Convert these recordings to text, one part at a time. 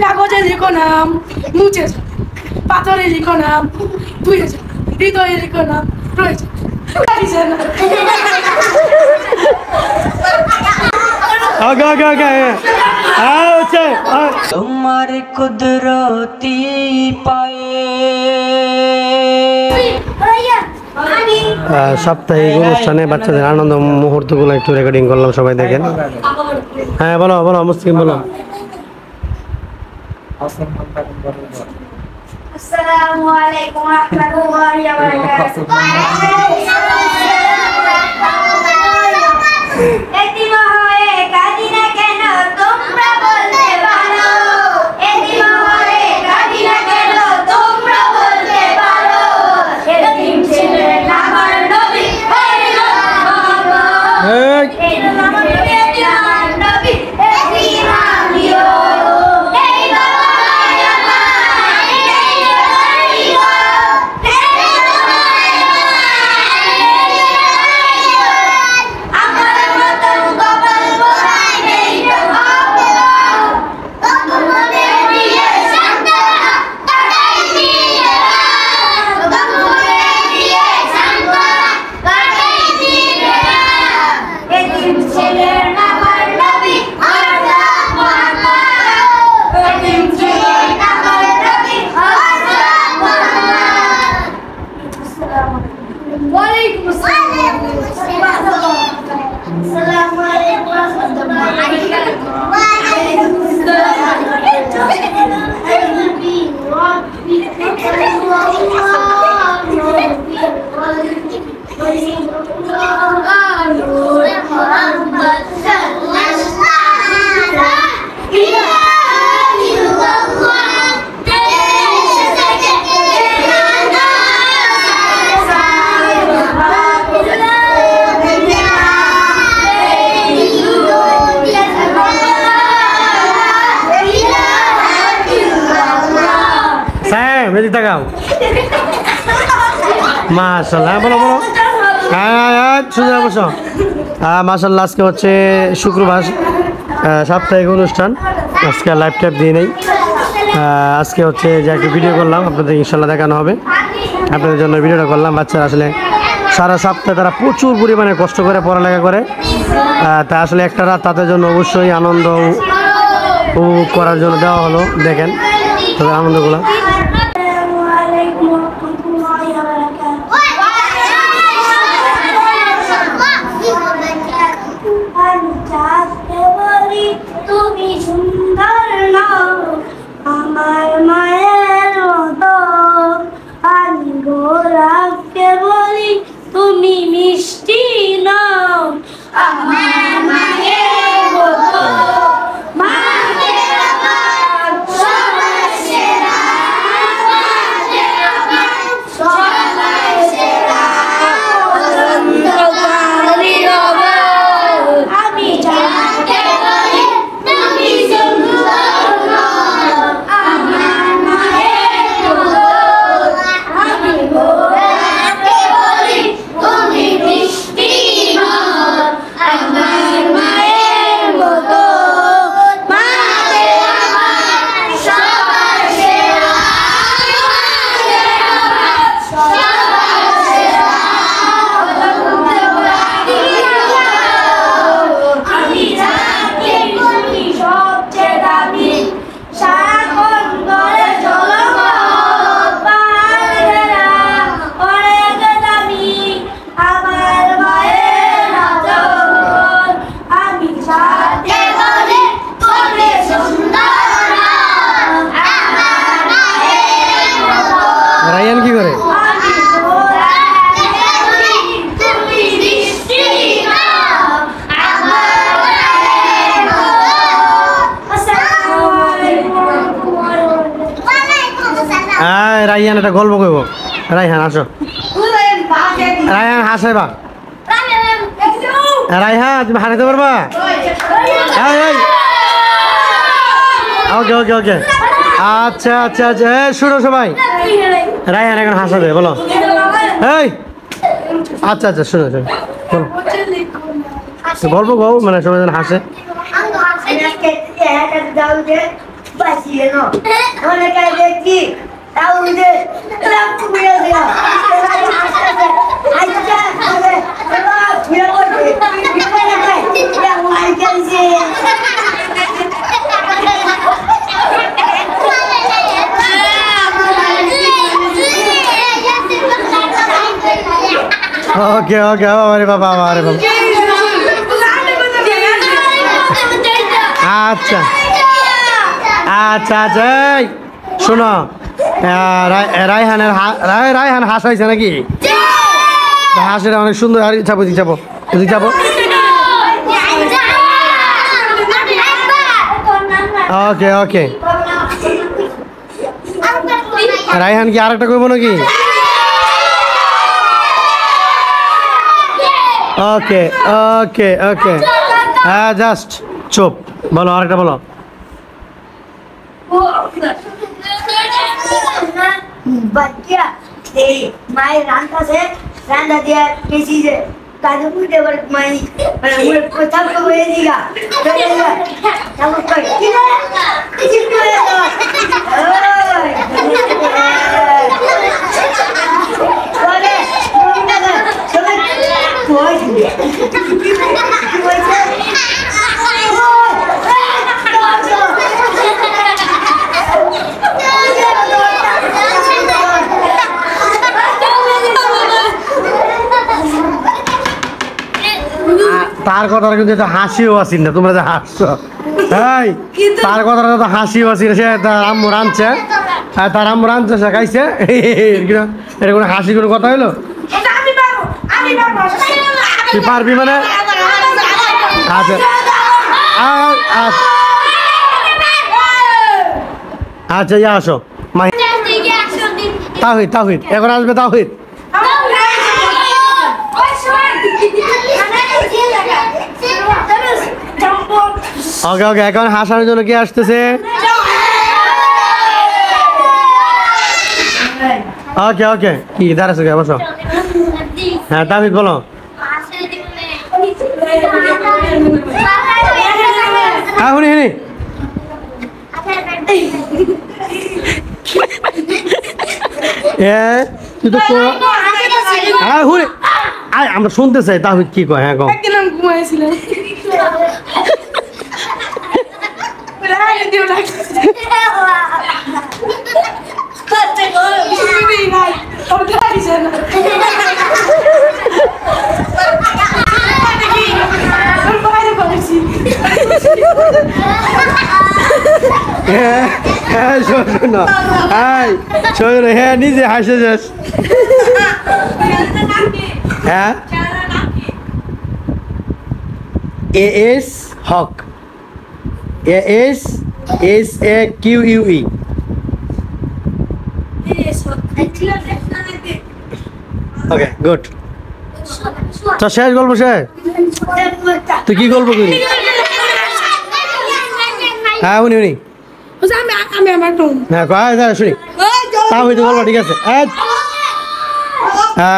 কাগজে লিখো নাম মুছে যাবে, পাথরে লিখো নাম ধুয়ে যাবে, হৃদয়ে লিখো নাম রয়ে যাবে। তোমার কুদরতি পায়ে সাপ্তাহিক অনুষ্ঠানে বাচ্চাদের আনন্দ মুহূর্তগুলো একটু রেকর্ডিং করলাম, সবাই দেখেন। হ্যাঁ বলো বলো মুসলিম বলো। আসসালামু আলাইকুম ওয়া রাহমাতুল্লাহি ওয়া বারাকাতুহু। এতিম হয়ে কাঁদি না কেন তোমরা বলতে পারো, এতিম হয়ে কাঁদি না কেন তোমরা বলতে পারো, এতিম ছিলেন আমার নবী মাশাআল্লাহ বলো বলো। মাশাআল্লাহ আজকে হচ্ছে শুক্রবার, সাপ্তাহিক অনুষ্ঠান। আজকে লাইভ ট্যাপ দিয়ে নেই, আজকে হচ্ছে যে একটু ভিডিও করলাম, আপনাদের ইনশাল্লাহ দেখানো হবে। আপনাদের জন্য ভিডিওটা করলাম। বাচ্চারা আসলে সারা সপ্তাহে তারা প্রচুর পরিমাণে কষ্ট করে পড়ালেখা করে, তা আসলে একটা রাত তাদের জন্য অবশ্যই আনন্দ উপভোগ করার জন্য দেওয়া হলো। দেখেন তাদের আনন্দগুলো। তুমি সুন্দর নাও আমার মায়ের মতো, আমি গোলাপকে বলি তুমি মিষ্টি নাও আমার মায়ের মতো। রায়ান কি করে? রায়ান একটা গল্প কইব। রায়হান আসো, রায়হান হাসাইবা। রায়হান তুমি হারাইতে পারবা? ওকে ওকে ওকে, আচ্ছা আচ্ছা আচ্ছা, শুনো সবাই, রায়হান এখন হাসাবে, বলো। এই আচ্ছা আচ্ছা, শুনো শুনো গল্প গাও, মানে সবাই যেন হাসে। আসি এনো অনেকে দেখি তাও যে লাভ করে দেয়া আচ্ছা বলে বাবা ভিড় করবে ভিড় না খাই এটা ওয়াই গেছে ওকে ওকে আরে বাবা আরে বাবা আচ্ছা আচ্ছা আচ্ছা এই শোনো রায়হান হাঁস হয়েছে নাকি হাঁসের অনেক সুন্দর আর চাপো চাপো চাপো ওকে ওকে রায়হান কি আরেকটা করবো নাকি ওকে ওকে ওকে হ্যাঁ জাস্ট চুপ বলো আরেকটা বলো বাচ্চা এই মায়ের রান্না দিয়ে কেসি যে কাজু পুঁতে বল মাই মানে ওর কোথাও তো হয়ে দিগা তাও কই কি না কিছু করে দাও বলে তুমি না সবাই কই কি বলছে তার কথাটা কিন্তু এটা হাসিও আসিন না তোমরা যে হাসছো তাই তার কথাটা তো হাসিও আসিন সে তার আম্মু রাঁধছে তার আম্মু রাঁধছে সে খাইছে এটা কোনো হাসি কোনো কথা হইলো তুই পারবি মানে আচ্ছা আচ্ছা ইয়া আসো মাই তাহিদ এখন আসবে তাহিদ ওকে ওকে এখন হাসানোর জন্য কে আসতেছে ওকে ওকে কি দাঁড়াছো কে বসো হ্যাঁ তাহিদ বলো হ্যাঁ শুনি শুনি তুই তো হ্যাঁ শুনি আমরা শুনতে চাই তাহিদ কি কয় হ্যাঁ কম ঘুমাইছিলেন হ্যাঁ নিজে হাসে যাস হ্যাঁ এস হক ASQUE ওকে গুড তো শেষ গল্প শেষ তুই কি গল্প করি হ্যাঁ উনি আমি আমার হ্যাঁ শুনি তাও হয়তো বলবো ঠিক আছে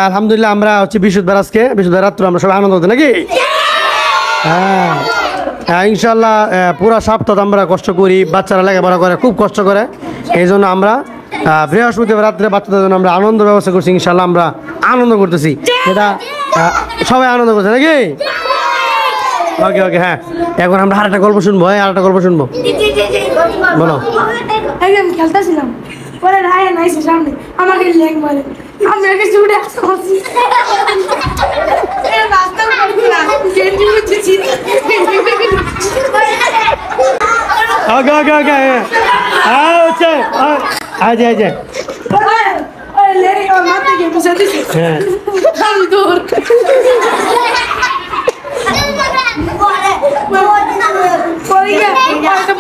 আলহামদুলিল্লাহ আমরা হচ্ছে বিশুদ্ধবার রাত্র আমরা সবাই আনন্দ করতে নাকি হ্যাঁ ইনশাল্লাহ পুরা সপ্তাহ আমরা কষ্ট করি বাচ্চারা লেখাপড়া করে খুব কষ্ট করে এই জন্য আমরা বৃহস্পতিবার রাত্রে বাচ্চাদের জন্য আমরা আনন্দ ব্যবস্থা করছি ইনশাল্লাহ আমরা আনন্দ করতেছি এটা সবাই আনন্দ করছে নাকি ওকে ওকে হ্যাঁ এখন আমরা আরেকটা গল্প শুনবো আরেকটা গল্প শুনবো বলো আমি খেলতেছিলাম পরে রায়হান আইসে সামনে আমাকে লেগ মারে আমি আগে ছুটে আসছি ওকে ওকে ওকে হচ্ছে আজ হ্যাঁ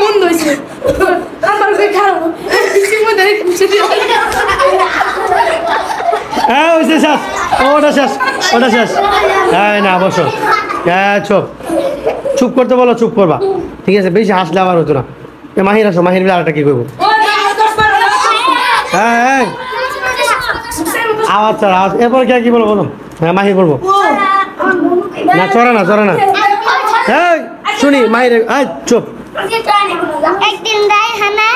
বন্ধ হয়েছে আমার খারাপ হ্যাঁ ওইছে শেষ ওটা শেষ হ্যাঁ না বসো হ্যাঁ চুপ করতে বলো চুপ করবা ঠিক আছে বেশি হাসলে আবার হতো না মাহির আসো মাহির বিলে আরেকটা কি করবো হ্যাঁ হ্যাঁ আওয়াজ ছাড়া আওয়াজ এরপর কে কি বলবো বলো হ্যাঁ মাহির বলবো না চড়ে না হ্যাঁ শুনি মাহির চুপ একদিন রায়হানা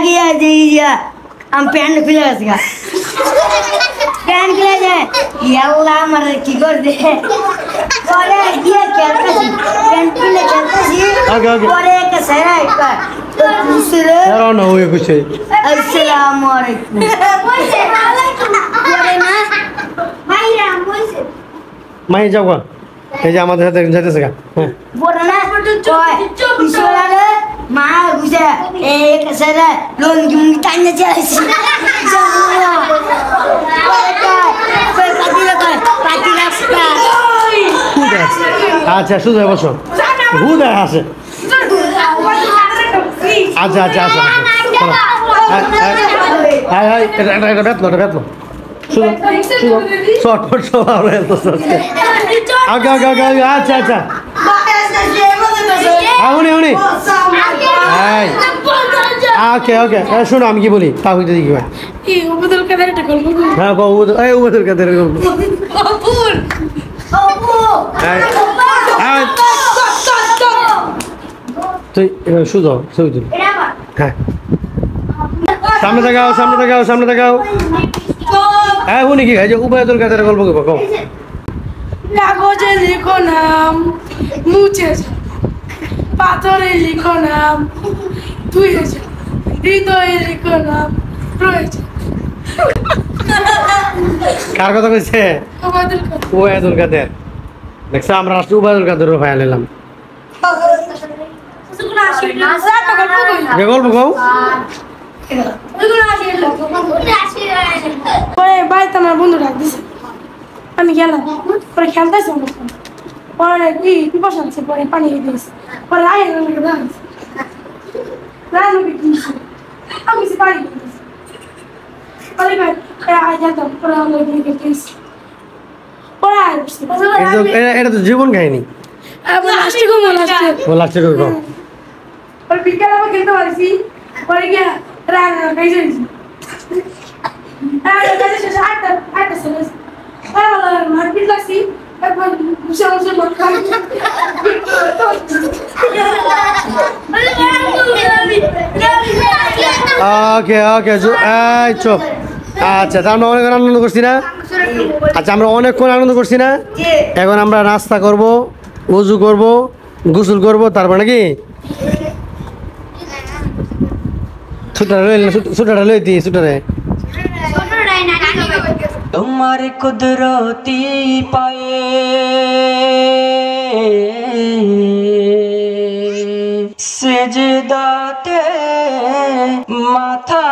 গিয়া দিয়া আমি প্যান্ট খুলে গেছি প্যান্ট খুলে যায় ইয়াল্লা আমার কি করছে পরে গিয়ে খেলতেছি প্যান্ট খুলে খেলতেছি পরে একটা সেরা একটা তো পুষলে না ওই কিছু আসসালামু আলাইকুম পরে না ভাইরা বলছে মাই যাও গা এই যে আমাদের সাথে যাইতেছে গা হ্যাঁ পরে না কয় পুষলে মা বুঝে একটা সেরা লোন কি টাইনে চাইছি আচ্ছা শুধু বসো হুদা আসে আচ্ছা আচ্ছা আচ্ছা হাই হাই এটা বেতলো শুধু শর্ট সব আমরা আগে আগে আগে আগে আচ্ছা আচ্ছা উনি হাই ওকে ওকে শোনো আমি কি বলি তা হইতে দেখি ভাই এই ওবাদুল কাদের একটা গল্প বলি। হ্যাঁ উবাদুল কাদের গল্প অপুর তুই শুধু ছবি তুল হ্যাঁ সামনে দেখাও হ্যাঁ উনি কি যে উবাদুল কাদের গল্প কি কও কাগজে লিখো নাম মুছে যাও পাথরে লিখো নাম ধুয়ে যাও হৃদয়ে লিখো নাম রয়ে যাও কার কথা কইছে আমাদের কথা উবাদুল কাদের দেখছ আমরা রাষ্ট্র উবাদুল কাদের ফাইল নিলাম যে গল্প কও পরে বাড়িতে আমার বন্ধু ডাক দিছে আমি গেলাম পরে খেলতেছি পরে কি পিপাসা আছে পরে পানি দিয়েছে পরে রায় আমি পানি পরে আয় যেতাম পরে আমরা পরে আয় বসছি এটা তো জীবন কাহিনী লাস্টে ঘুমো লাস্টে লাস্টে কই কও পরে বিকেলে আমি খেলতে পারছি পরে গিয়া রাগ খাইছি আটটা ছেলে মারপিট লাগছি একবার বসে বসে মদ খাই ওকে ওকে এই চুপ আচ্ছা তা আমরা অনেক আনন্দ করছি না আচ্ছা আমরা অনেকক্ষণ আনন্দ করছি না এখন আমরা নাস্তা করব উজু করব গোসল করব তারপর নাকি ছুটাটা লই দি ছুটারে তোমার কুদরতি পায়ে সেজদাতে মাথা